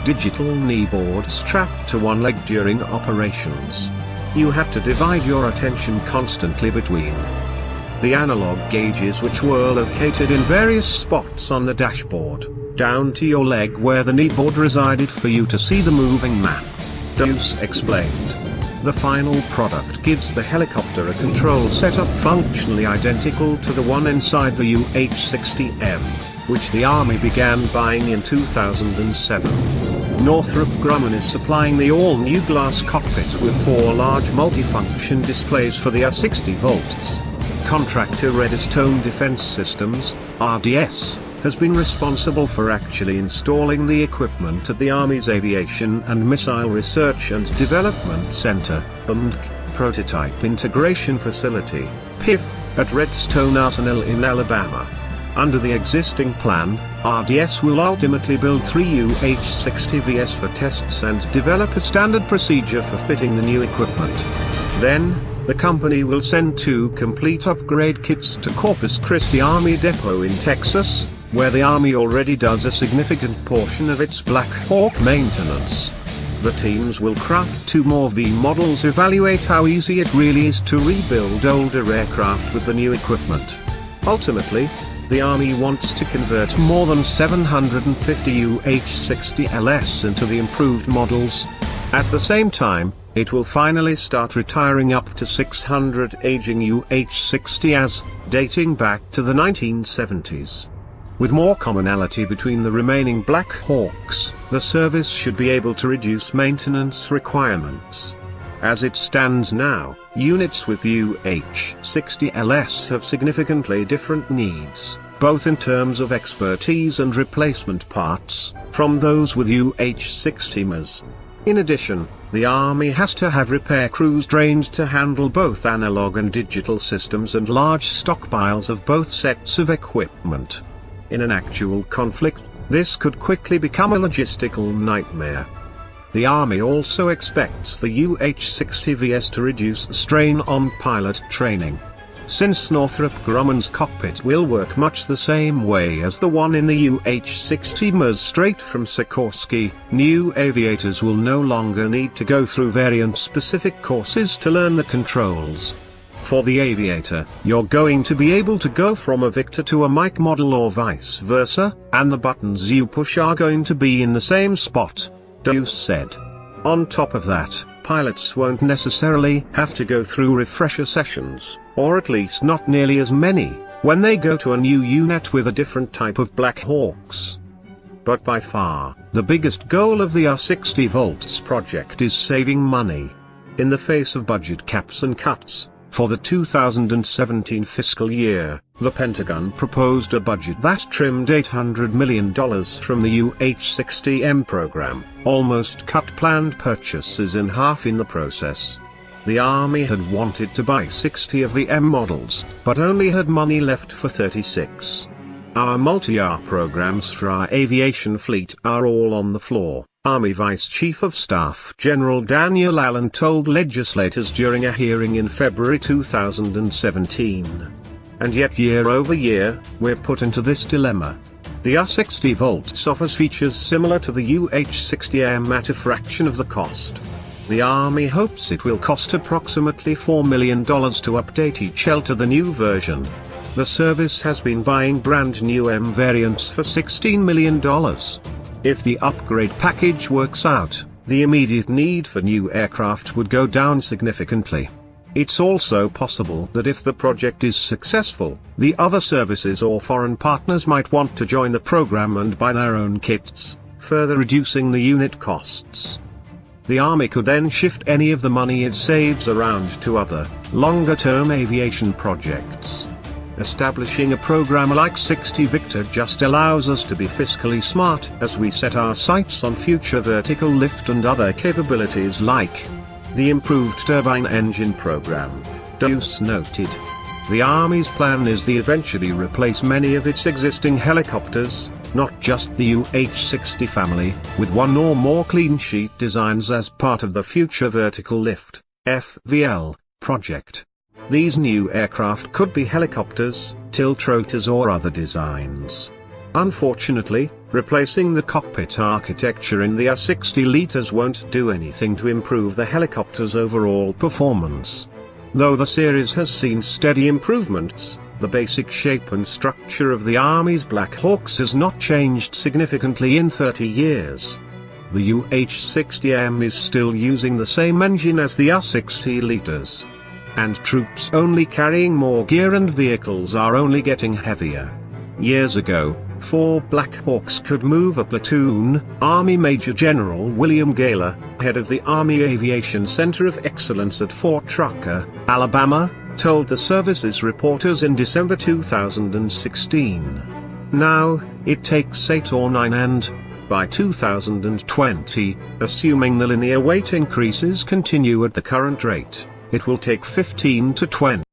digital knee board strapped to one leg during operations. You had to divide your attention constantly between the analog gauges, which were located in various spots on the dashboard, down to your leg where the knee board resided for you to see the moving map. Deuce explained. The final product gives the helicopter a control setup functionally identical to the one inside the UH-60M, which the Army began buying in 2007. Northrop Grumman is supplying the all-new glass cockpit with 4 large multifunction displays for the R60 volts. Contractor Redstone Defense Systems, RDS, has been responsible for actually installing the equipment at the Army's Aviation and Missile Research and Development Center, AMDC, Prototype Integration Facility, PIF, at Redstone Arsenal in Alabama. Under the existing plan, RDS will ultimately build 3 UH-60Vs for tests and develop a standard procedure for fitting the new equipment. Then, the company will send 2 complete upgrade kits to Corpus Christi Army Depot in Texas, where the Army already does a significant portion of its Black Hawk maintenance. The teams will craft 2 more V models, evaluate how easy it really is to rebuild older aircraft with the new equipment. Ultimately, the Army wants to convert more than 750 UH-60LS into the improved models. At the same time, it will finally start retiring up to 600 aging UH-60As, dating back to the 1970s. With more commonality between the remaining Black Hawks, the service should be able to reduce maintenance requirements. As it stands now, units with UH-60LS have significantly different needs, both in terms of expertise and replacement parts, from those with UH-60Ms. In addition, the Army has to have repair crews trained to handle both analog and digital systems and large stockpiles of both sets of equipment. In an actual conflict, this could quickly become a logistical nightmare. The Army also expects the UH-60Vs to reduce strain on pilot training. Since Northrop Grumman's cockpit will work much the same way as the one in the UH-60Ms straight from Sikorsky, new aviators will no longer need to go through variant-specific courses to learn the controls. For the aviator, you're going to be able to go from a Victor to a Mike model or vice versa, and the buttons you push are going to be in the same spot, Deuce said. On top of that, pilots won't necessarily have to go through refresher sessions, or at least not nearly as many, when they go to a new unit with a different type of Black Hawks. But by far, the biggest goal of the R60 Volts project is saving money. In the face of budget caps and cuts, for the 2017 fiscal year, the Pentagon proposed a budget that trimmed $800 million from the UH-60M program, almost cut planned purchases in half in the process. The Army had wanted to buy 60 of the M models, but only had money left for 36. Our multi-year programs for our aviation fleet are all on the floor, Army Vice Chief of Staff General Daniel Allen told legislators during a hearing in February 2017. And yet year over year, we're put into this dilemma. The R60 Volts offers features similar to the UH-60M at a fraction of the cost. The Army hopes it will cost approximately $4 million to update each L to the new version. The service has been buying brand new M variants for $16 million. If the upgrade package works out, the immediate need for new aircraft would go down significantly. It's also possible that if the project is successful, the other services or foreign partners might want to join the program and buy their own kits, further reducing the unit costs. The Army could then shift any of the money it saves around to other, longer-term aviation projects. Establishing a program like 60 Victor just allows us to be fiscally smart as we set our sights on future vertical lift and other capabilities like the improved turbine engine program, Deuce noted. The Army's plan is to eventually replace many of its existing helicopters, not just the UH-60 family, with one or more clean sheet designs as part of the Future Vertical Lift, FVL, project. These new aircraft could be helicopters, tiltrotors or other designs. Unfortunately, Replacing the cockpit architecture in the R60 liters won't do anything to improve the helicopter's overall performance. Though the series has seen steady improvements, the basic shape and structure of the Army's Black Hawks has not changed significantly in 30 years. The UH-60M is still using the same engine as the R60 liters. And troops only carrying more gear and vehicles are only getting heavier. Years ago, 4 Black Hawks could move a platoon. Army Major General William Gaylor, head of the Army Aviation Center of Excellence at Fort Trucker, Alabama, told the service's reporters in December 2016. Now, it takes 8 or 9 and, by 2020, assuming the linear weight increases continue at the current rate, it will take 15 to 20.